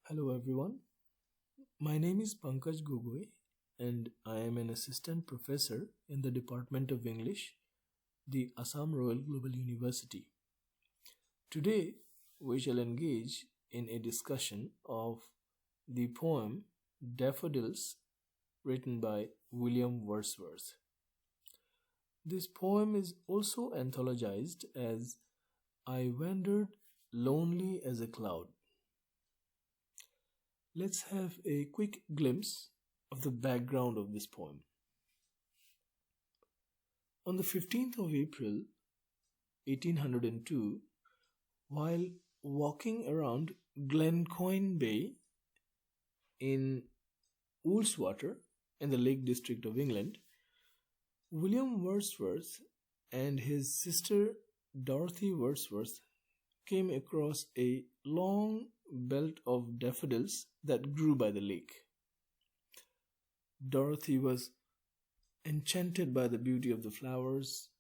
Hello everyone, my name is Pankaj Gogoi and I am an assistant professor in the Department of English, the Assam Royal Global University. Today we shall engage in a discussion of the poem Daffodils written by William Wordsworth. This poem is also anthologized as I Wandered Lonely as a Cloud. Let's have a quick glimpse of the background of this poem. On the 15th of April 1802, while walking around Glencoyne Bay in Woolswater in the Lake District of England, William Wordsworth and his sister Dorothy Wordsworth came across a long belt of daffodils that grew by the lake. Dorothy was enchanted by the beauty of the flowers,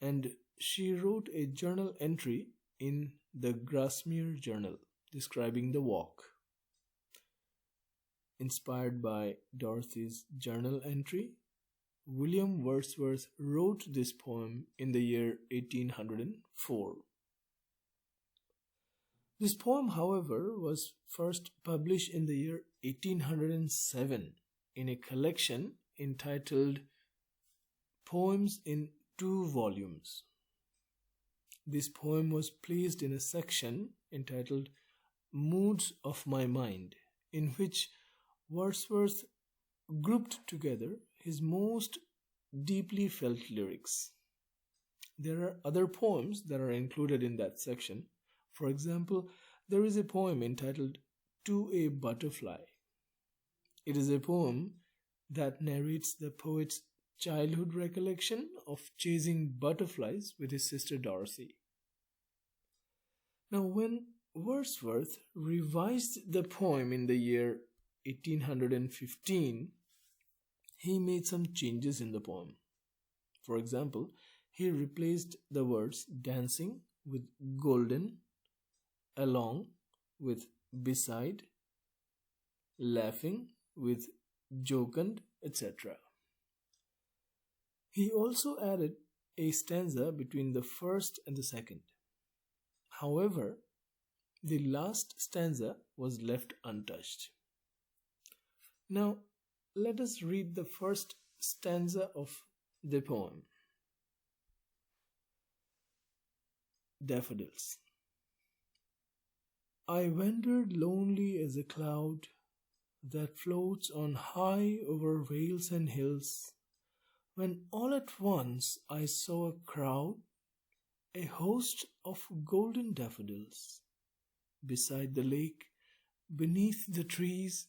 and she wrote a journal entry in the Grasmere Journal describing the walk. Inspired by Dorothy's journal entry, William Wordsworth wrote this poem in the year 1804. This poem, however, was first published in the year 1807 in a collection entitled Poems in Two Volumes. This poem was placed in a section entitled Moods of My Mind, in which Wordsworth grouped together his most deeply felt lyrics. There are other poems that are included in that section. For example, there is a poem entitled To a Butterfly. It is a poem that narrates the poet's childhood recollection of chasing butterflies with his sister Dorothy. Now, when Wordsworth revised the poem in the year 1815, he made some changes in the poem. For example, he replaced the words dancing with golden, along with beside, laughing with jocund, etc. He also added a stanza between the first and the second. However, the last stanza was left untouched. Now, let us read the first stanza of the poem. Daffodils. I wandered lonely as a cloud that floats on high over vales and hills, when all at once I saw a crowd, a host of golden daffodils, beside the lake, beneath the trees,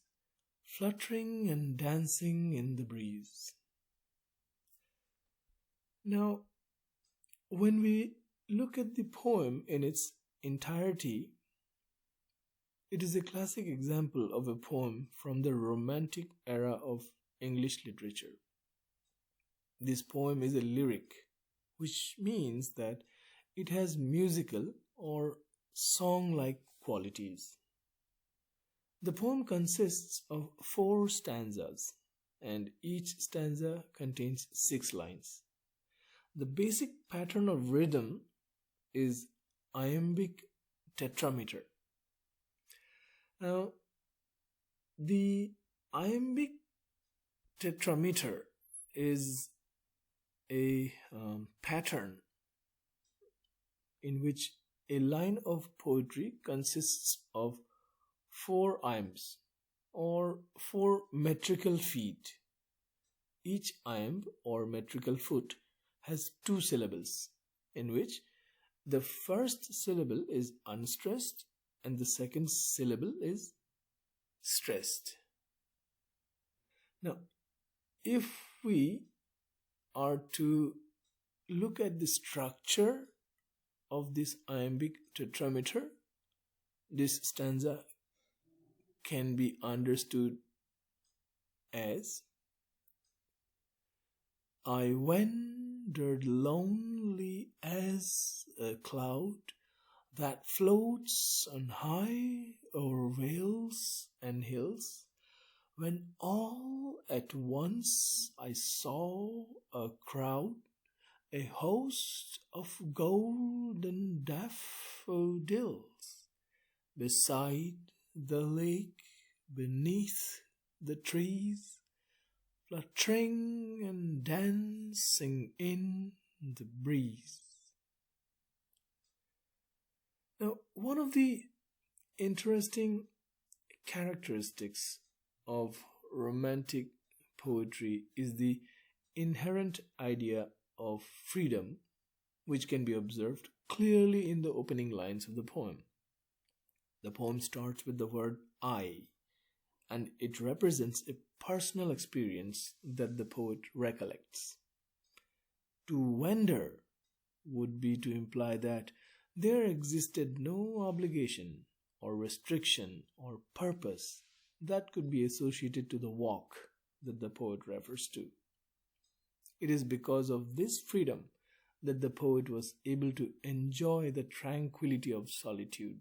fluttering and dancing in the breeze. Now, when we look at the poem in its entirety, it is a classic example of a poem from the Romantic era of English literature. This poem is a lyric, which means that it has musical or song-like qualities. The poem consists of 4 stanzas, and each stanza contains 6 lines. The basic pattern of rhythm is iambic tetrameter. Now, the iambic tetrameter is a pattern in which a line of poetry consists of 4 iambs or 4 metrical feet. Each iamb or metrical foot has 2 syllables, in which the first syllable is unstressed and the second syllable is stressed. Now, if we are to look at the structure of this iambic tetrameter, this stanza can be understood as I wandered lonely as a cloud that floats on high over vales and hills, when all at once I saw a crowd, a host of golden daffodils, beside the lake, beneath the trees, fluttering and dancing in the breeze. Now, one of the interesting characteristics of romantic poetry is the inherent idea of freedom, which can be observed clearly in the opening lines of the poem. The poem starts with the word I, and it represents a personal experience that the poet recollects. To wander would be to imply that there existed no obligation or restriction or purpose that could be associated to the walk that the poet refers to. It is because of this freedom that the poet was able to enjoy the tranquility of solitude.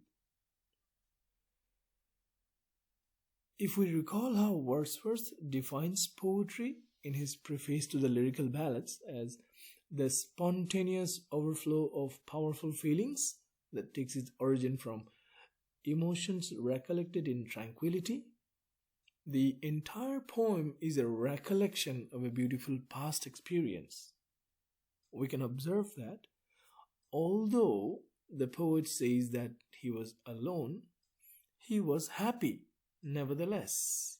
If we recall how Wordsworth defines poetry in his preface to the lyrical ballads as the spontaneous overflow of powerful feelings that takes its origin from emotions recollected in tranquility, the entire poem is a recollection of a beautiful past experience. We can observe that although the poet says that he was alone, he was happy nevertheless.